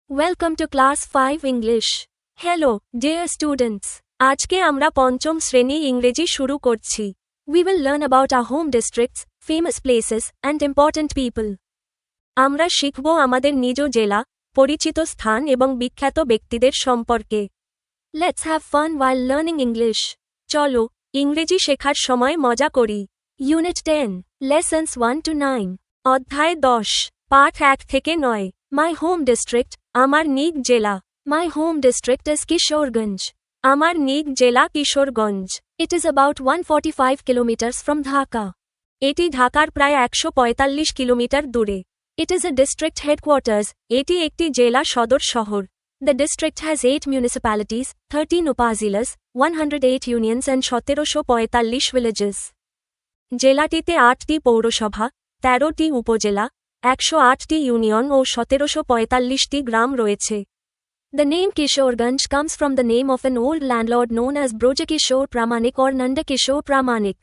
Welcome to Class 5 English. Hello, dear students. আজকে আমরা পঞ্চম শ্রেণী ইংরেজি শুরু করছি. We will learn about our home districts, famous places, and important people. আমরা শিখব আমাদের নিজ জেলা, পরিচিত স্থান এবং বিখ্যাত ব্যক্তিদের সম্পর্কে. Let's have fun while learning English. চলো, ইংরেজি শেখার সময় মজা করি. Unit 10, Lessons 1 to 9. অধ্যায় 10, পাঠ 1 থেকে 9. My home district, আমার নিজ জেলা. My home district is Kishoreganj. আমার নিজ জেলা Kishoreganj. It is about 145 kilometers from Dhaka. এটি ঢাকার প্রায় 145 কিলোমিটার দূরে. It is a district headquarters. এটি একটি জেলা সদর শহর. The district has 8 municipalities, 13 upazilas, 108 unions and 1745 villages. জেলাটিতে 8টি পৌরসভা, 13টি উপজেলা, 108টি ইউনিয়ন ও 1745টি গ্রাম রয়েছে. The name Kishoreganj comes from the name of an old landlord known as Brojakishore Pramanik or Nandakishore Pramanik.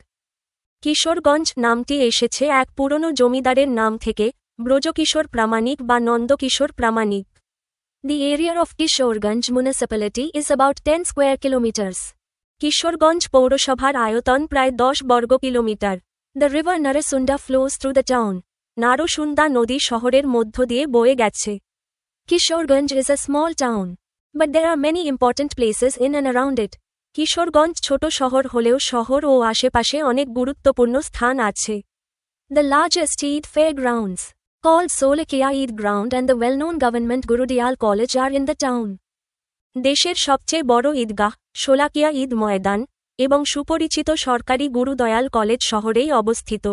Kishoreganj নামটি এসেছে এক পুরনো জমিদারের নাম থেকে, ব্রজকিশোর প্রামাণিক বা নন্দকিশোর প্রামাণিক. The area of Kishoreganj municipality is about 10 square kilometers. Kishoreganj পৌরসভার আয়তন প্রায় 10 বর্গ kilometre. The river Narasunda flows through the town. নারসুন্দা নদী শহরের মধ্য দিয়ে বয়ে গেছে. Kishoreganj is a small town. But there are many important places in and around it. Kishoreganj ছোট শহর হলেও শহর ও আশেপাশে অনেক গুরুত্বপূর্ণ স্থান আছে. The largest Eid fairgrounds, called Solakia Eid Ground and the well-known government Gurudayal College are in the town. দেশের সবচেয়ে বড় ঈদগাহ, শোলাকিয়া ঈদ ময়দান, এবং সুপরিচিত সরকারি গুরুদয়াল কলেজ শহরেই অবস্থিত.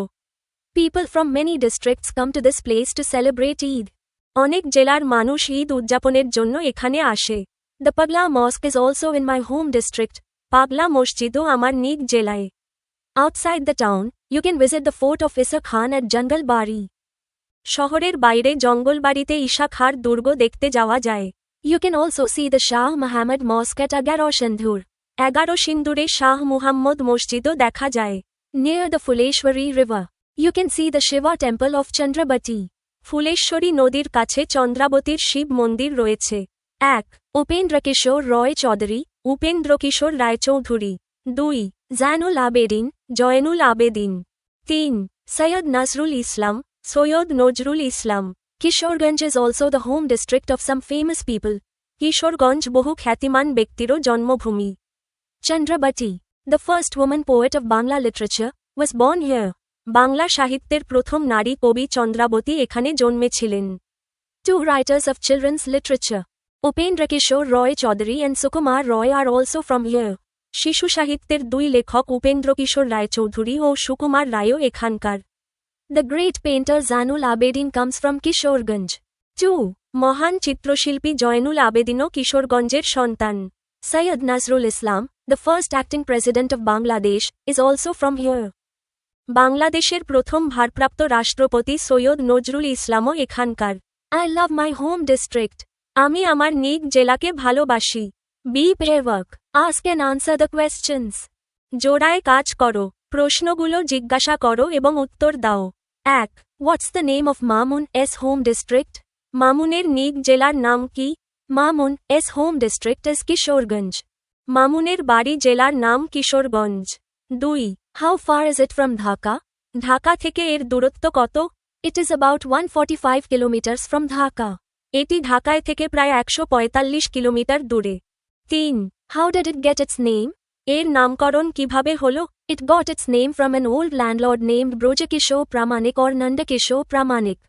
People from many districts come to this place to celebrate Eid. অনেক জেলার মানুষ ঈদ উদযাপনের জন্য এখানে আসে. The Pagla Mosque is also in my home district. পাগলা মসজিদও আমার নিজ জেলায়. Outside the town, you can visit the fort of Isa Khan at Jangalbari. শহরের বাইরে জঙ্গলবাড়িতে ঈশা খাঁর দুর্গ দেখতে যাওয়া যায়. You can also see the Shah Muhammad Mosque at Agarosindhur. 11 সিন্দুরে Shah Muhammad মসজিদও দেখা যায়. Near the Fuleshwari River, you can see the Shiva temple of Chandrabati. Phuleshwari নদীর কাছে চন্দ্রাবতীর শিব মন্দির রয়েছে. 1. উপেন্দ্রকিশোর রয় Chowdhury, Upendrakishore Roychowdhury. 2. Janul Abedin, Zainul Abedin. 3. Syed Nazrul Islam, Syed Nazrul Islam. Kishoreganj is also the home district of some famous people. Kishoreganj বহু খ্যাতিমান ব্যক্তিরও জন্মভূমি. Chandrabati, the first woman poet of Bangla literature, was born here. Bangla সাহিত্যের প্রথম নারী কবি চন্দ্রাবতী এখানে জন্মেছিলেন. 2 writers of children's literature, Upendrakishore Roy Chaudhary and Sukumar Roy are also from here. শিশু সাহিত্যের 2 লেখক উপেন্দ্রকিশোর রায়চৌধুরী ও সুকুমার রায়ও এখানকার. The great painter Zainul Abedin comes from Kishoreganj. 2. মহান চিত্রশিল্পী জয়নুল আবেদিনও কিশোরগঞ্জের সন্তান. Sayyid Nazrul Islam, the first acting president of Bangladesh, is also from here. বাংলাদেশের প্রথম ভারপ্রাপ্ত রাষ্ট্রপতি সৈয়দ নজরুল ইসলামও এখানকার. I love my home district. আমি আমার নিজ জেলাকে ভালোবাসি. Be brave, ask and answer the questions. জোড়ায় কাজ করো, প্রশ্নগুলো জিজ্ঞাসা করো এবং উত্তর দাও. 1. What's the name of Mamun's home district? মামুনের নিজ জেলার নাম কি? Mamun's home district is Kishoreganj. মামুনের বাড়ি জেলার নাম Kishoreganj. 2. How far is it from Dhaka? Dhaka থেকে এর দূরত্ব কত? It is about 145 kilometers from Dhaka. এটি ঢাকায় থেকে প্রায় 145 কিলোমিটার দূরে. 3. How did it get its name? এর নামকরণ কিভাবে হলো? It got its name from an old landlord named Brojakishore Pramanik or Nandakishore Pramanik.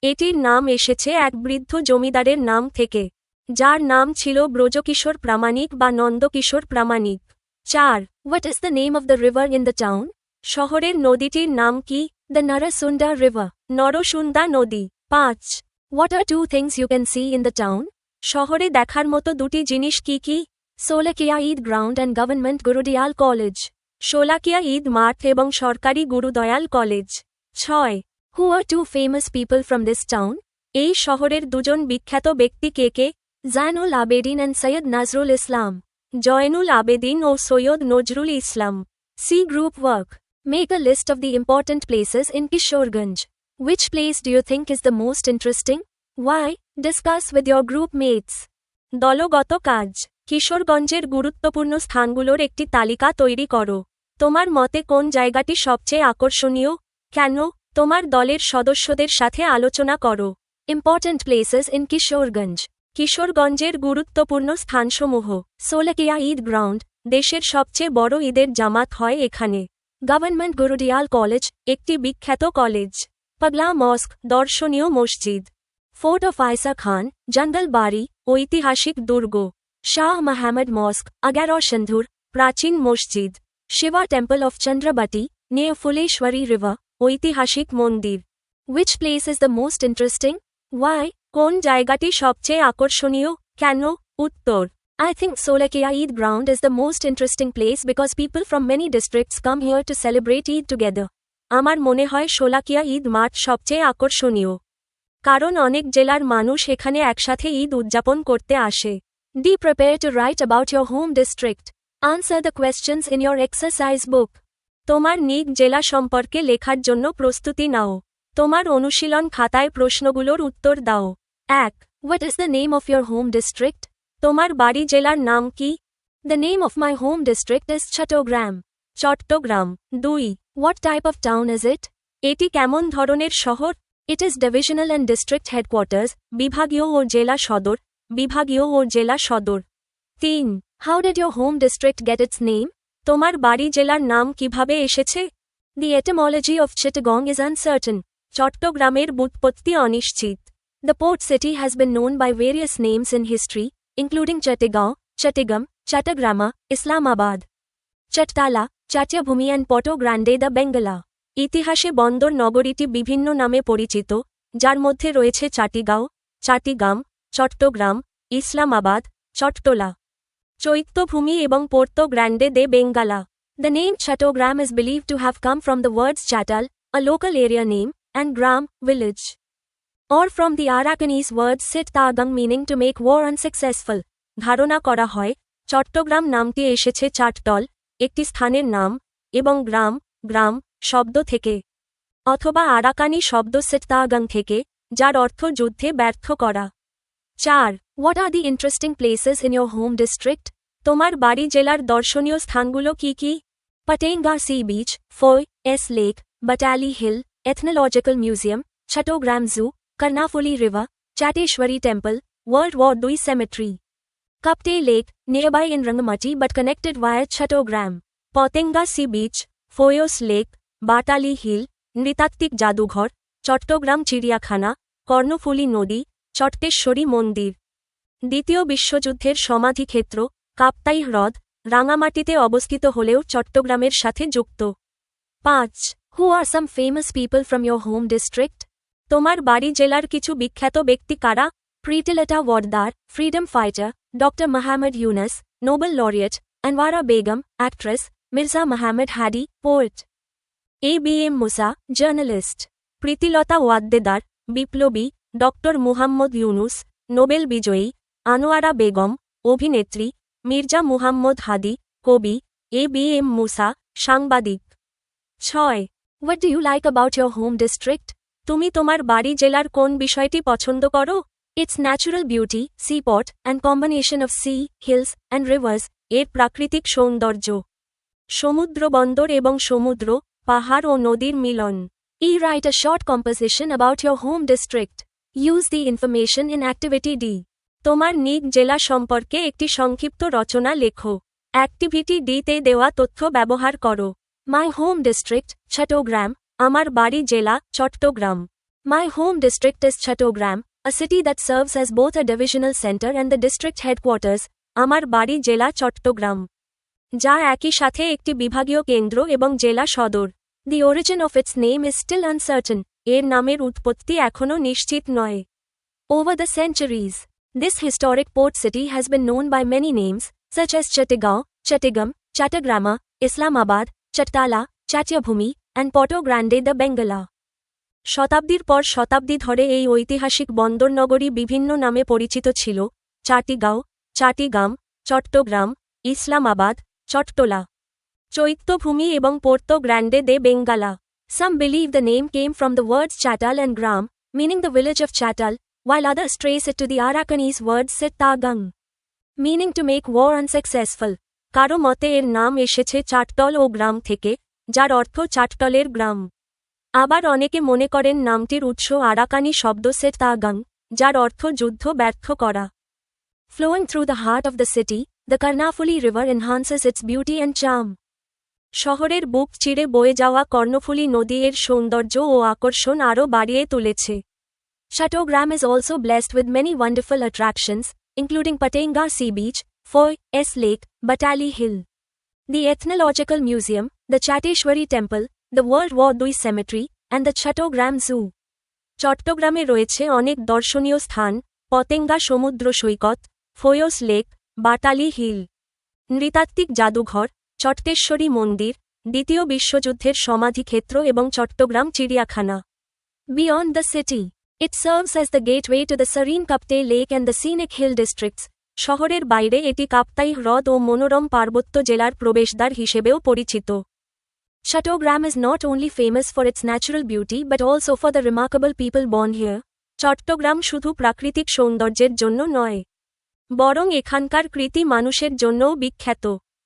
এটির নাম এসেছে এক বৃদ্ধ জমিদারের নাম থেকে, যার নাম ছিল ব্রজকিশোর প্রামাণিক বা নন্দকিশোর প্রামাণিক. 4. What is the name of the river in the town? শহরের নদীটির নাম কি? The Narasunda River, নরসুন্দা নদী. 5. What are 2 things you can see in the town? শহরে দেখার মতো 2টি জিনিস কি কি? Solakia Eid Ground and Government Gurudayal College. Sholakia Eid মাঠ এবং সরকারি Gurudayal college. 6. Who are 2 famous people from this town? এই শহরের 2জন বিখ্যাত ব্যক্তি কে কে? Zainul Abedin and Sayyid Nazrul Islam. Zainul Abedin O Syed Nazrul Islam. C. Group work. Make a list of the important places in Kishoreganj. Which place do you think is the most interesting? Why? Discuss with your group mates. দলগত কাজ। কিশোরগঞ্জের গুরুত্বপূর্ণ স্থানগুলোর একটি তালিকা তৈরি করো। তোমার মতে কোন জায়গাটি সবচেয়ে আকর্ষণীয়? কেন? তোমার দলের সদস্যদের সাথে আলোচনা করো। Important places in Kishoreganj. কিশোরগঞ্জের গুরুত্বপূর্ণ স্থানসমূহ। সোলাকিয়া ঈদ গ্রাউন্ড, দেশের সবচেয়ে বড় ঈদের জামাত হয় এখানে। গভর্নমেন্ট গুরুদিয়াল কলেজ, একটি বিখ্যাত কলেজ। পাগলা মস্ক, দর্শনীয় মসজিদ। ফোর্ট অফ আয়সা খান, জঙ্গলবাড়ি, ঐতিহাসিক দুর্গ। শাহ মাহমুদ মস্ক, 11 সিন্ধুর, প্রাচীন মসজিদ। Shiva temple of Chandrabati, near Phuleshwari river, ঐতিহাসিক মন্দির। Which place is the most interesting? Why? কোন জায়গাটি সবচেয়ে আকর্ষণীয়? কেন? উত্তর, I think Solakia Eid ground is the most interesting place because people from many districts come here to celebrate Eid together. আমার মনে হয় শোলাকিয়া ঈদ মাঠ সবচেয়ে আকর্ষণীয়। কারণ অনেক জেলার মানুষ এখানে একসাথে ঈদ উদযাপন করতে আসে। Be prepared to write about your home district. Answer the questions in your exercise book. তোমার নিজ জেলা সম্পর্কে লেখার জন্য প্রস্তুতি নাও। তোমার অনুশীলন খাতায় প্রশ্নগুলোর উত্তর দাও। 1. What is the name of your home district? তোমার বাড়ি জেলার নাম কি? The name of my home district is Chattogram. Chittagong. 2. What type of town is it? এটি কেমন ধরনের শহর? It is divisional and district headquarters, বিভাগীয় ও জেলা সদর, বিভাগীয় ও জেলা সদর। 3. How did your home district get its name? তোমার বাড়ি জেলার নাম কিভাবে এসেছে? The etymology of Chittagong is uncertain. চট্টগ্রামের ব্যুৎপত্তি অনিশ্চিত। The port city has been known by various names in history, including Chittagong, Chittagam, Chattagrama, Islamabad, Chattala, Chatyabhumi and Porto Grande the Bengala. ইতিহাসে বন্দর নগরীটি বিভিন্ন নামে পরিচিত, যার মধ্যে রয়েছে চাটিগাঁও, চাটিগাম, চট্টগ্রাম, ইসলামাবাদ, চট্টলা, চৈত্যভূমি এবং Porto Grande de Bengala. The name Chattogram is believed to have come from the words Chattal, a local area name, and Gram, village, or from the Arakanese words Sit Tagang meaning to make war unsuccessful. ধারণা করা হয় চট্টগ্রাম নামটি এসেছে চাটটল, একটি স্থানের নাম, এবং গ্রাম, গ্রাম শব্দ থেকে, অথবা আরাকানি শব্দ সিটতাগাং থেকে, যার অর্থ যুদ্ধে ব্যর্থ করা। 4. What are the interesting places in your home district? তোমার বাড়ি জেলার দর্শনীয় স্থানগুলো কি কি? Patenga Sea Beach, Foy, S Lake, Batali Hill, Ethnological Museum, Chattogram Zoo, Karnafuli River, Chatteshwari Temple, World War II Cemetery. Kapte Lake, nearby in Rangamati but connected via Chattogram. Patenga Sea Beach, Foyos Lake, Batali Hill, নৃতাত্ত্বিক জাদুঘর, চট্টগ্রাম চিড়িয়াখানা, কর্ণফুলী নদী, চট্টেশ্বরী মন্দির। দ্বিতীয় বিশ্বযুদ্ধের সমাধিক্ষেত্র, কাপ্তাই হ্রদ, রাঙামাটিতে অবস্থিত হলেও চট্টগ্রামের সাথে যুক্ত। 5. Who are some famous people from your home district? তোমার বাড়ি জেলার কিছু বিখ্যাত ব্যক্তি কারা? Pretilata Wardar, freedom fighter, Dr. Muhammad Yunus, Nobel laureate, Anwara Begum, actress, Mirza Muhammad Hadi, poet. A.B.M. Musa, journalist. Pritilata Waddedar, বিপ্লবী, ডক্টর মুহাম্মদ ইউনুস, নোবেল বিজয়ী, আনোয়ারা বেগম, অভিনেত্রী, মির্জা মুহাম্মদ হাদি, কবি, A.B.M. মুসা, সাংবাদিক। 6. What do you like about your home district? তুমি তোমার বাড়ি জেলার কোন বিষয়টি পছন্দ করো? Its natural beauty, seaport, and combination of sea, hills, and rivers, এর প্রাকৃতিক সৌন্দর্য। সমুদ্র বন্দর এবং সমুদ্র, পাহাড় ও নদীর মিলন। Write a short composition about your home district. Use the information in activity D. তোমার নিজ জেলা সম্পর্কে একটি সংক্ষিপ্ত রচনা লেখো। অ্যাক্টিভিটি ডি তে দেওয়া তথ্য ব্যবহার করো। My home district, Chattogram. আমার বাড়ি জেলা, Chittagong. My home district is Chattogram, a city that serves as both a divisional center and the district headquarters. আমার বাড়ি জেলা চট্টগ্রাম, যা একই সাথে একটি বিভাগীয় কেন্দ্র এবং জেলা সদর। The origin of its name is still uncertain. এর নামের উৎপত্তি এখনও নিশ্চিত নয়। Over the centuries, this historic port city has been known by many names, such as Chittagong, Chittagam, Chattagrama, Islamabad, Chattala, Chatyabhumi, and Porto Grande the Bengala. শতাব্দীর পর শতাব্দী ধরে এই ঐতিহাসিক বন্দরনগরী বিভিন্ন নামে পরিচিত ছিল: চাটিগাঁও, চাটিগাম, চট্টগ্রাম, ইসলামাবাদ, চট্টলা, চৈত্যভূমি এবং Porto Grande de Bengala. Some believe the name came from the words Chattal and Gram, meaning the village of Chattal, while others trace it to the Arakanese word Sittagang, meaning to make war unsuccessful. কারো মতে এর নাম এসেছে চাটটল ও গ্রাম থেকে, যার অর্থ চাটটলের গ্রাম। আবার অনেকে মনে করেন নামটির উৎস আরাকানি শব্দ সেতাগাং, যার অর্থ যুদ্ধ ব্যর্থ করা। Flowing through the heart of the city, the Karnafuli River enhances its beauty and charm. শহরের বুক চিরে বয়ে যাওয়া কর্ণফুলী নদী এর সৌন্দর্য ও আকর্ষণ আরও বাড়িয়ে তুলেছে। Chattogram is also blessed with many wonderful attractions, including Patenga Sea Beach, Foy S Lake, Batali Hill, the Ethnological Museum, the Chateshwari Temple, the World War II Cemetery, and the Chattogram Zoo. চট্টগ্রামে রয়েছে অনেক দর্শনীয় স্থান, পতেঙ্গা সমুদ্র সৈকত, ফোয়স lake, বাটালি hill, নৃতাত্ত্বিক জাদুঘর, চট্টেশ্বরী মন্দির, দ্বিতীয় বিশ্বযুদ্ধের সমাধিক্ষেত্র এবং চট্টগ্রাম চিড়িয়াখানা। Beyond the city, it serves as the gateway to the serene Kapte Lake and the scenic hill districts. শহরের বাইরে এটি কাপ্তাই হ্রদ ও মনোরম পার্বত্য জেলার প্রবেশদ্বার হিসেবেও পরিচিত। Chattogram is not only famous for its natural beauty but also for the remarkable people born here. Chittagong শুধু প্রাকৃতিক সৌন্দর্যের জন্য নয়, বরং এখানকার কৃতি মানুষের জন্যও বিখ্যাত।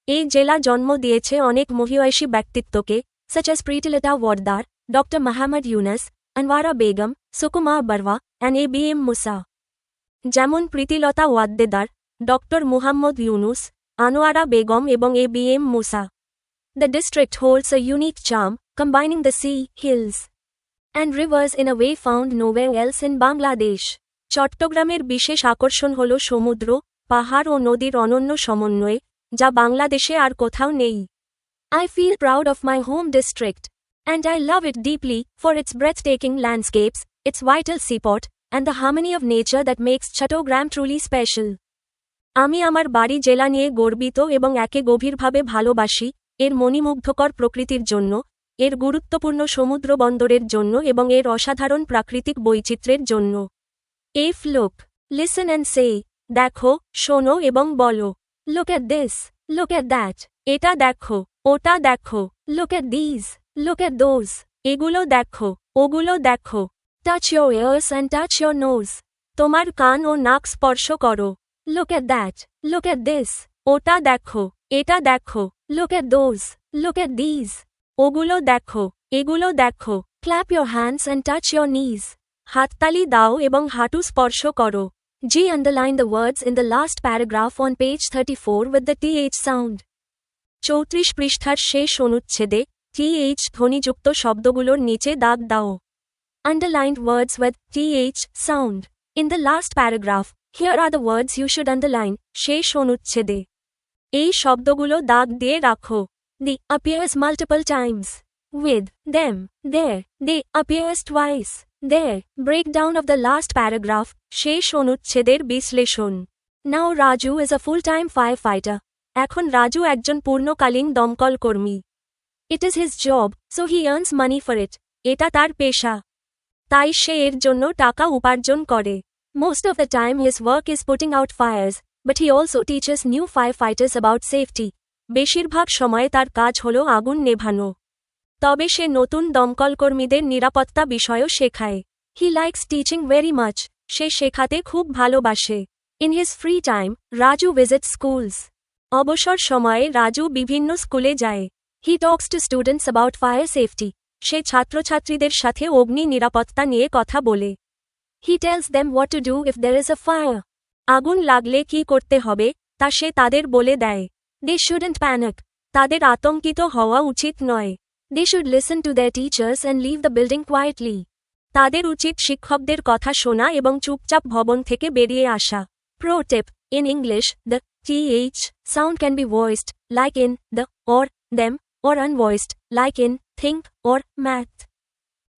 এই জেলা জন্ম দিয়েছে অনেক মহিয়সী ব্যক্তিত্বকে, such as Preetilata Wardar, Dr. Muhammad Yunus, Anwara Begum, Sukumar Barwa, and A.B.M. Musa. যেমন প্রীতিলতা ওয়াদ্দেদার, ডক্টর মুহাম্মদ ইউনুস, আনোয়ারা বেগম এবং A.B.M. Musa. The district holds a unique charm, combining the sea, hills, and rivers in a way found nowhere else in Bangladesh. চট্টগ্রামের বিশেষ আকর্ষণ হল সমুদ্র, পাহাড় ও নদীর অনন্য সমন্বয়, যা বাংলাদেশে আর কোথাও নেই। I feel proud of my home district, and I love it deeply, for its breathtaking landscapes, its vital seaport, and the harmony of nature that makes Chattogram truly special. আমি আমার বাড়ি জেলা নিয়ে গর্বিত এবং একে গভীরভাবে ভালোবাসি, এর মণিমুগ্ধকর প্রকৃতির জন্য, এর গুরুত্বপূর্ণ সমুদ্র বন্দরের জন্য এবং এর অসাধারণ প্রাকৃতিক বৈচিত্র্যের জন্য। If look, listen and say, দেখো, শোনো এবং বলো। Look at this, look at that, এটা দেখো, ওটা দেখো, look at these, look at those, এগুলো দেখো, ওগুলো দেখো। Touch your ears and touch your nose. তোমার কান ও নাক স্পর্শ করো। Look at that, look at this, ওটা দেখো, এটা দেখো, look at those, look at these, ওগুলো দেখো, এগুলো দেখো। Clap your hands and touch your knees. হাততালি দাও এবং হাঁটু স্পর্শ করো। G underline the words in the last paragraph on page 34 with the th sound. 34 পৃষ্ঠার শেষ অনুচ্ছেদে th ধ্বনিযুক্ত শব্দগুলোর নিচে দাগ দাও। Underlined words with th sound. In the last paragraph, here are the words you should underline. শেষ অনুচ্ছেদে এই শব্দগুলো দাগ দিয়ে রাখো। The appears multiple times. With, them, there, they appears twice. There, breakdown of the last paragraph, শেষ অনুচ্ছেদের বিশ্লেষণ। Now Raju is a full-time firefighter. এখন রাজু একজন পূর্ণকালীন দমকল কর্মী। It is his job, so he earns money for it. এটা তার পেশা, তাই সে এর জন্য টাকা উপার্জন করে। Most of the time his work is putting out fires, but he also teaches new firefighters about safety. বেশিরভাগ সময়ে তার কাজ হল আগুন নেভানো, তবে সে নতুন দমকলকর্মীদের নিরাপত্তা বিষয়ও শেখায়। He likes teaching very much. সে শেখাতে খুব ভালোবাসে। In his free time, Raju visits schools. অবসর সময়ে রাজু বিভিন্ন স্কুলে যায়। He talks to students about fire safety. সে ছাত্রছাত্রীদের সাথে অগ্নি নিরাপত্তা নিয়ে কথা বলে। He tells them what to do if there is a fire. আগুন লাগলে কি করতে হবে তা সে তাদের বলে দেয়। They shouldn't panic. তাদের আতঙ্কিত হওয়া উচিত নয়। They should listen to their teachers and leave the building quietly. তাদের উচিত শিক্ষকদের কথা শোনা এবং চুপচাপ ভবন থেকে বেরিয়ে আসা। Pro tip: in English, the th sound can be voiced, like in the, or, them, or unvoiced, like in think, or math.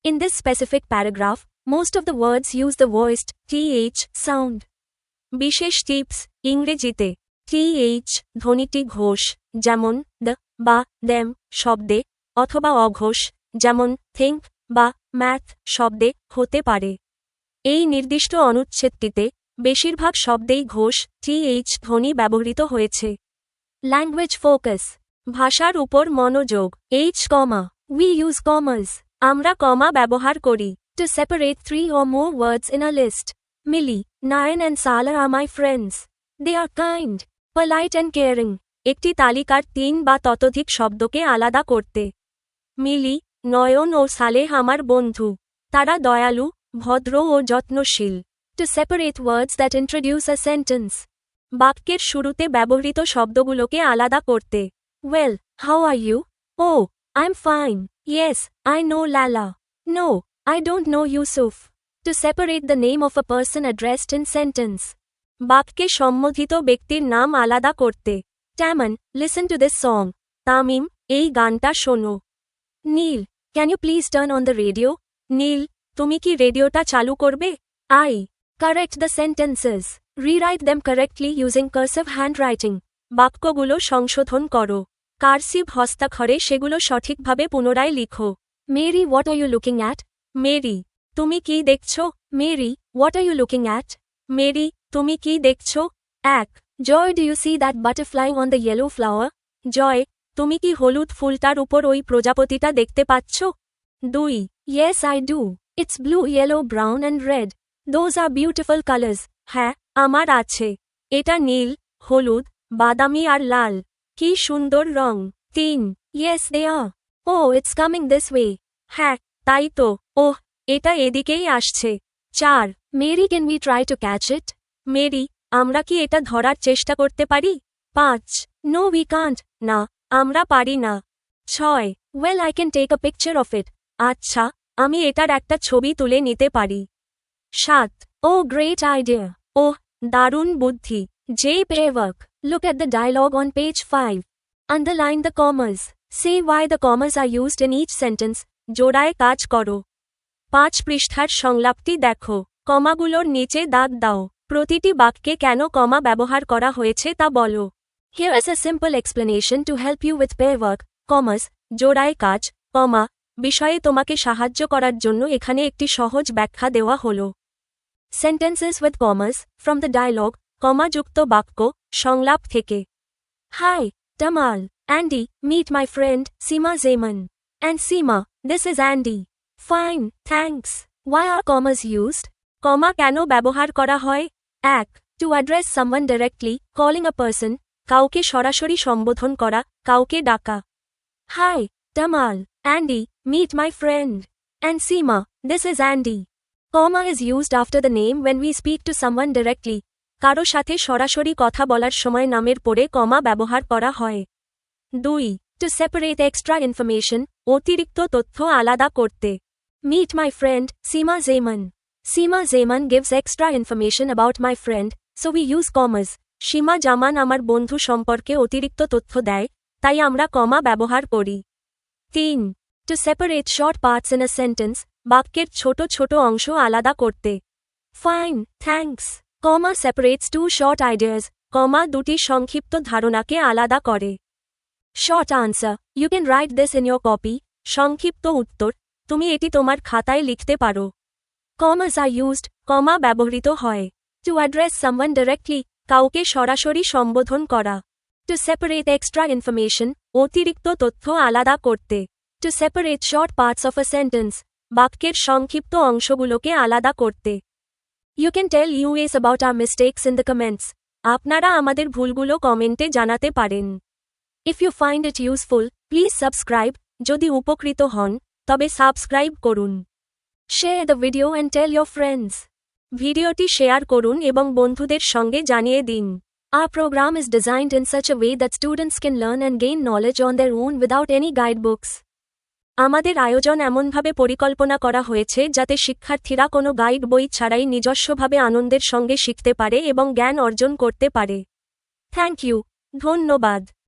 In this specific paragraph, most of the words use the voiced th sound. বিশেষ tips: ইংরেজিতে th ধ্বনিটি Ghosh, যেমন the বা them শব্দে, অথবা অঘোষ, যেমন think বা math শব্দে হতে পারে। এই নির্দিষ্ট অনুচ্ছেদটিতে বেশিরভাগ শব্দেই ঘোষ th ধ্বনি ব্যবহৃত হয়েছে। ল্যাঙ্গুয়েজ ফোকাস: ভাষার উপর মনোযোগ। H, we use commas. আমরা কমা ব্যবহার করি to separate 3 or more words in a list. Millie, Nayan and Sala are my friends. They are kind, polite and caring. একটি তালিকার 3 বা ততোধিক শব্দকে আলাদা করতে। মিলি, নয়ন ও সালেহ আমার বন্ধু। তারা দয়ালু, ভদ্র ও যত্নশীল। To separate words that introduce a sentence. বাক্যের শুরুতে ব্যবহৃত শব্দগুলোকে আলাদা করতে। Well, how are you? Oh, I'm fine. Yes, I know Lala. No, I don't know Yusuf. To separate the name of a person addressed in sentence. বাক্যে সম্বোধিত ব্যক্তির নাম আলাদা করতে। Taman, listen to this song. Tamim, এই গানটা শোনো। নীল, can you please turn on the radio? নীল, তুমি কি রেডিওটা চালু করবে? I. Correct the sentences. Rewrite them correctly using cursive handwriting. বাক্যগুলো সংশোধন করো। কার্সিভ হস্তাক্ষরে সেগুলো সঠিকভাবে পুনরায় লিখো। Mary, what are you looking at? Mary, তুমি কি দেখছো? Mary, what are you looking at? Mary, তুমি কি দেখছো? 1. Joy, do you see that butterfly on the yellow flower? Joy, তুমি কি হলুদ ফুলটার উপর ওই প্রজাপতিটা দেখতে পাচ্ছ? 2. Yes, I do. It's blue, yellow, brown and red. Those are beautiful colors. হ্যাঁ, আমার আছে। এটা নীল, হলুদ, বাদামি আর লাল। কি সুন্দর রং। 3. Yes, they are. Oh, it's coming this way. হ্যাঁ, তাই তো। ওহ, এটা এদিকেই আসছে। 4. Mary, can we try to catch it? Mary, আমরা কি এটা ধরার চেষ্টা করতে পারি? 5. No, we can't. না, আমরা পারি না। 6. Well, I can take a picture of it. আচ্ছা, আমি এটার একটা ছবি তুলে নিতে পারি। 7. Oh, great idea. ওহ, দারুণ বুদ্ধি। J. Pair work. Look at the dialogue on page 5. Underline the commas. Say why the commas are used in each sentence. জোড়ায় কাজ করো। 5 পৃষ্ঠার সংলাপটি দেখো। কমাগুলোর নিচে দাগ দাও। প্রতিটি বাক্যে কেন কমা ব্যবহার করা হয়েছে তা বলো। Here is a simple explanation to help you with pair work. Commas, জোড়ায় কাজ, কমা, বিষয়ে তোমাকে সাহায্য করার জন্য এখানে একটি সহজ ব্যাখ্যা দেওয়া হলো। Sentences with commas, from the dialogue, কমাযুক্ত বাক্য, সংলাপ থেকে। Hi, Tamal, Andy, meet my friend, Seema Zaman. And Seema, this is Andy. Fine, thanks. Why are commas used? কমা কেন ব্যবহার করা হয়? 1. To address someone directly, calling a person, কাউকে সরাসরি সম্বোধন করা, কাউকে ডাকা। Hi, Tamal, Andy, meet my friend. And Seema, this is Andy. Comma is used after the name when we speak to someone directly. কারো সাথে সরাসরি কথা বলার সময় নামের পরে কমা ব্যবহার করা হয়। 2. To separate extra information, অতিরিক্ত তথ্য আলাদা করতে। Meet my friend, Seema Zaman. Seema Zaman gives extra information about my friend, so we use commas. সীমা জামান আমার বন্ধু সম্পর্কে অতিরিক্ত তথ্য দেয়, তাই আমরা কমা ব্যবহার করি। 3. To separate short parts in a sentence, বাক্যের ছোট ছোট অংশ আলাদা করতে। Fine, thanks. Comma separates two short ideas. কমা দুটি সংক্ষিপ্ত ধারণাকে আলাদা করে। Short answer. You can write this in your copy. সংক্ষিপ্ত উত্তর, তুমি এটি তোমার খাতায় লিখতে পারো। Commas are used, কমা ব্যবহৃত হয়। To address someone directly, কাউকে সরাসরি সম্বোধন করা। To separate extra information, অতিরিক্ত তথ্য আলাদা করতে। To separate short parts of a sentence, বাক্যের সংক্ষিপ্ত অংশগুলোকে আলাদা করতে। You can tell us about our mistakes in the comments. আপনারা আমাদের ভুলগুলো কমেন্টে জানাতে পারেন। If you find it useful, please subscribe. যদি উপকৃত হন, তবে সাবস্ক্রাইব করুন। Share the video and tell your friends. ভিডিওটি শেয়ার করুন এবং বন্ধুদের সঙ্গে জানিয়ে দিন। Our program is designed in such a way that students can learn and gain knowledge on their own without any guidebooks. আমাদের আয়োজন এমনভাবে পরিকল্পনা করা হয়েছে যাতে শিক্ষার্থীরা কোনো গাইড বই ছাড়াই নিজস্বভাবে আনন্দের সঙ্গে শিখতে পারে এবং জ্ঞান অর্জন করতে পারে। থ্যাংক ইউ, ধন্যবাদ।